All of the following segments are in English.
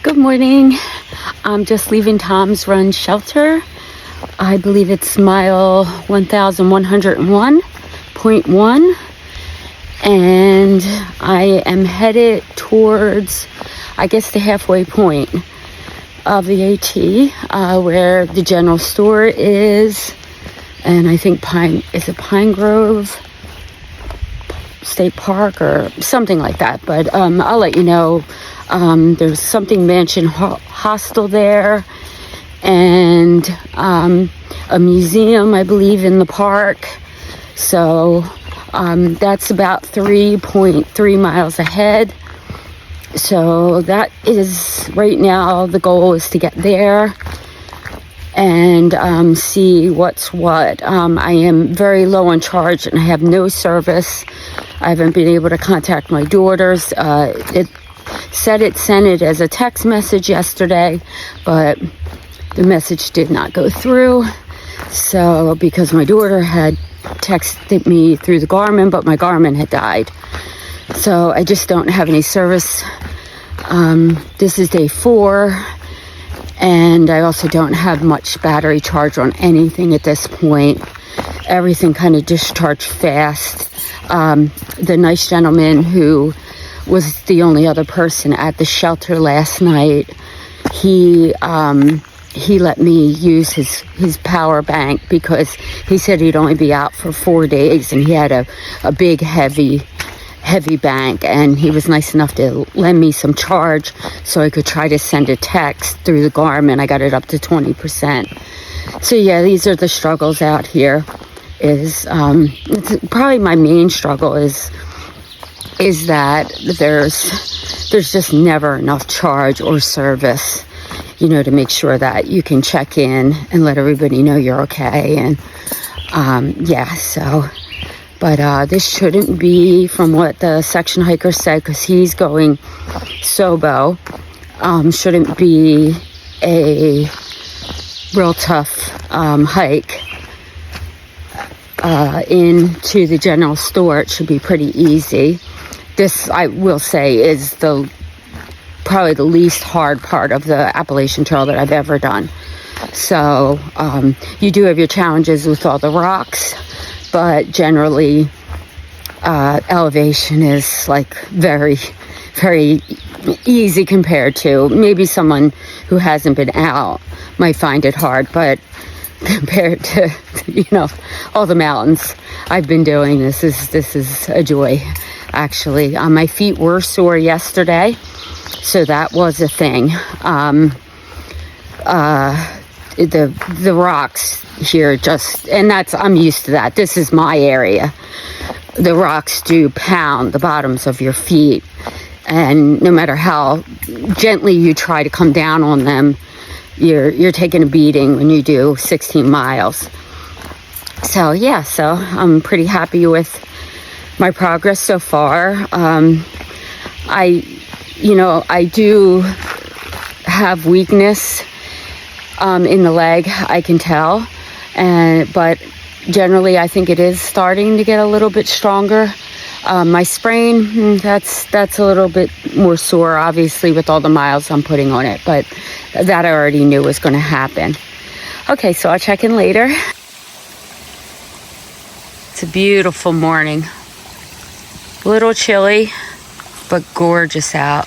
Good morning. I'm just leaving Tom's Run shelter. I believe it's mile 1101.1. And I am headed towards, I guess, the halfway point of the AT, where the general store is. And I think Pine Grove State Park or something like that. But I'll let you know. There's something mansion hostel there, and a museum, I believe, in the park. So that's about 3.3 miles ahead. So that is, right now, the goal is to get there and see what's what. I am very low on charge and I have no service. I haven't been able to contact my daughters. It said it sent it as a text message yesterday, but the message did not go through. So, because my daughter had texted me through the Garmin, but my Garmin had died. So I just don't have any service. This is day 4, and I also don't have much battery charge on anything at this point. Everything kind of discharged fast. The nice gentleman who was the only other person at the shelter last night, he let me use his power bank because he said he'd only be out for 4 days, and he had a big heavy bank, and he was nice enough to lend me some charge so I could try to send a text through the Garmin. I got it up to 20%. So yeah, these are the struggles out here. It's probably my main struggle is that there's just never enough charge or service, to make sure that you can check in and let everybody know you're okay. And but this shouldn't be, from what the section hiker said, because he's going Sobo, shouldn't be a real tough hike into the general store. It should be pretty easy. This, I will say, is probably the least hard part of the Appalachian Trail that I've ever done. So you do have your challenges with all the rocks, but generally elevation is like very, very easy compared to maybe someone who hasn't been out might find it hard, but compared to all the mountains I've been doing, this is a joy. Actually, my feet were sore yesterday, so that was a thing. The rocks here I'm used to that. This is my area. The rocks do pound the bottoms of your feet, and no matter how gently you try to come down on them, you're taking a beating when you do 16 miles. So yeah, so I'm pretty happy with my progress so far. I do have weakness in the leg, I can tell, but generally I think it is starting to get a little bit stronger. My sprain, that's a little bit more sore, obviously, with all the miles I'm putting on it, but that I already knew was going to happen. Okay, so I'll check in later. It's a beautiful morning. A little chilly, but gorgeous out.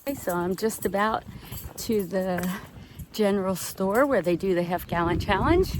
Okay, so I'm just about to the general store where they do the half-gallon challenge.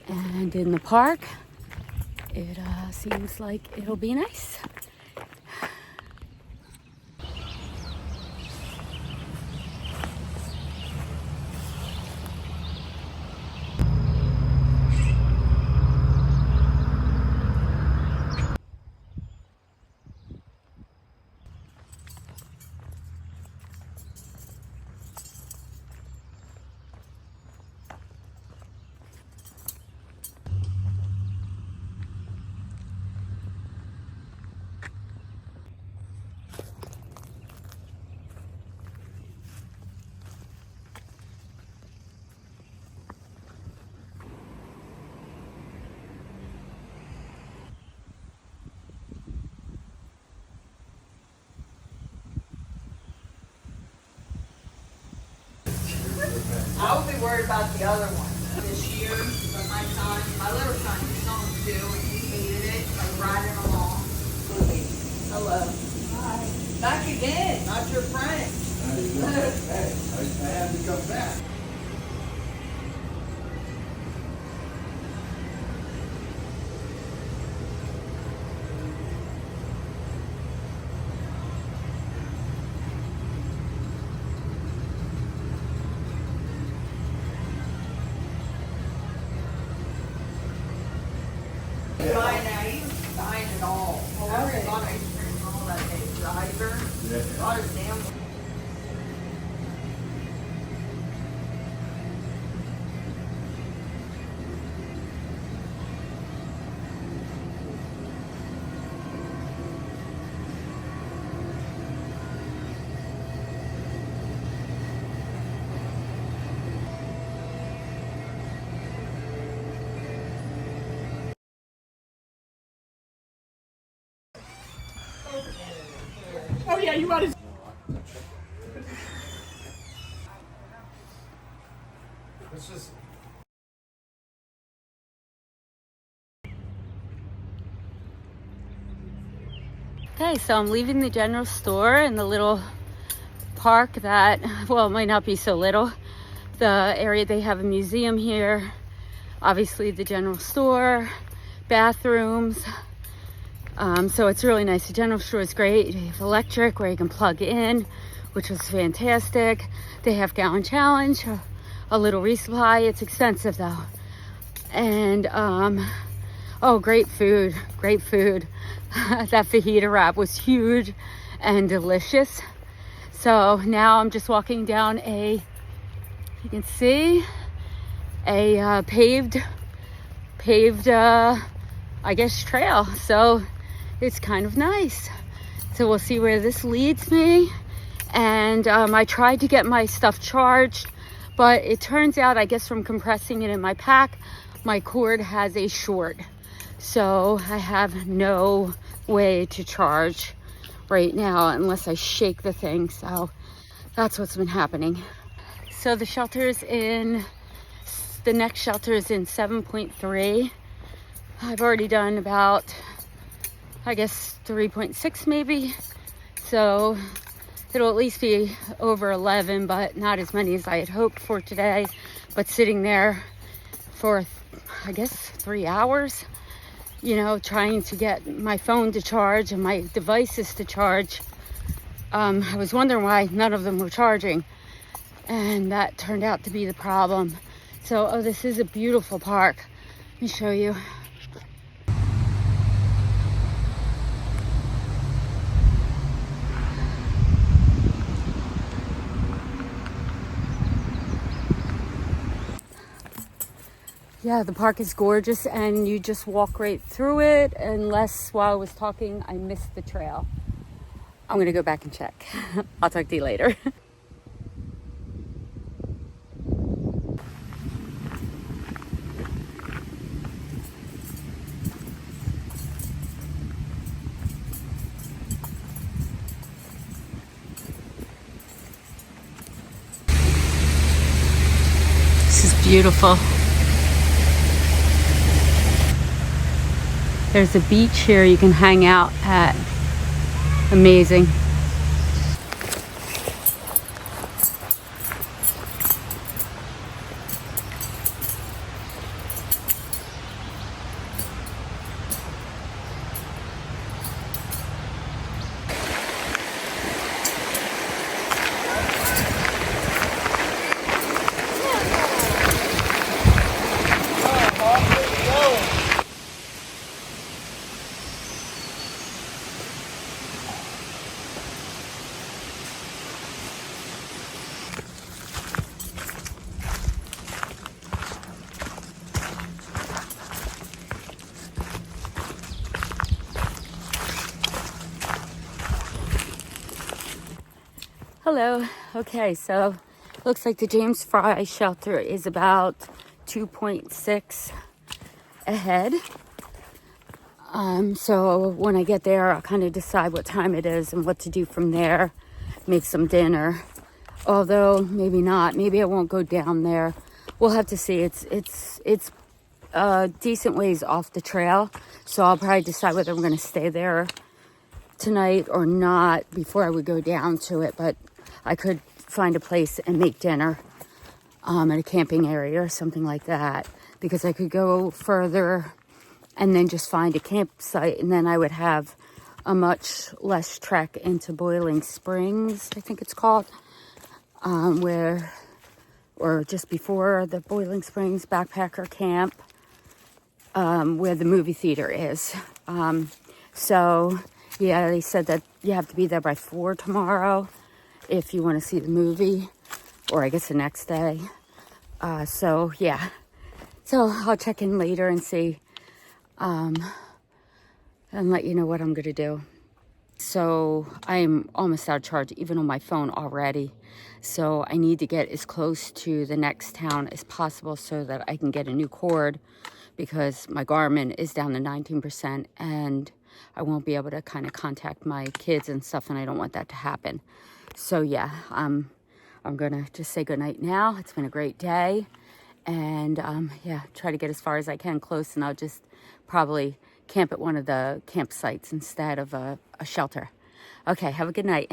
And in the park, it seems like it'll be nice. I would be worried about the other one this year, but my little son, he's on too, and he hated it, like riding along. Hello. Hi. Back again, not your friend. Hey, I had to come back. By now, he was buying it all. Oh, okay. Bought ice cream and all that day. Driver. Yeah. Bought his damn. Oh yeah, you might as Let's just. Okay, so I'm leaving the general store in the little park that, well, it might not be so little. The area, they have a museum here, obviously the general store, bathrooms. So it's really nice. The general store is great. They have electric where you can plug in, which was fantastic. They have gallon challenge, a little resupply. It's expensive though. And oh, great food, great food. That fajita wrap was huge and delicious. So now I'm just walking down you can see a paved I guess trail. So it's kind of nice. So we'll see where this leads me. And I tried to get my stuff charged, but it turns out, I guess from compressing it in my pack, my cord has a short. So I have no way to charge right now unless I shake the thing. So that's what's been happening. So the next shelter is in 7.3. I've already done about, I guess 3.6 maybe. So it'll at least be over 11, but not as many as I had hoped for today. But sitting there for, I guess, 3 hours, you know, trying to get my phone to charge and my devices to charge. I was wondering why none of them were charging. And that turned out to be the problem. So, oh, this is a beautiful park. Let me show you. Yeah, the park is gorgeous and you just walk right through it, unless while I was talking, I missed the trail. I'm gonna go back and check. I'll talk to you later. This is beautiful. There's a beach here you can hang out at. Amazing. Hello. Okay, so looks like the James Fry shelter is about 2.6 ahead. So when I get there, I'll kind of decide what time it is and what to do from there. Make some dinner. Although maybe not. Maybe I won't go down there. We'll have to see. It's decent ways off the trail, so I'll probably decide whether I'm going to stay there tonight or not before I would go down to it. But I could find a place and make dinner at a camping area or something like that, because I could go further and then just find a campsite, and then I would have a much less trek into Boiling Springs, I think it's called, or just before the Boiling Springs backpacker camp, where the movie theater is. So yeah, they said that you have to be there by 4 tomorrow if you want to see the movie, or I guess the next day. So yeah, so I'll check in later and see, and let you know what I'm gonna do. So I'm almost out of charge even on my phone already, so I need to get as close to the next town as possible so that I can get a new cord, because my Garmin is down to 19% and I won't be able to kind of contact my kids and stuff, and I don't want that to happen. So yeah, I'm gonna just say goodnight now. It's been a great day, and yeah, try to get as far as I can close, and I'll just probably camp at one of the campsites instead of a shelter. Okay, have a good night.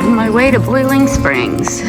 On my way to Boiling Springs.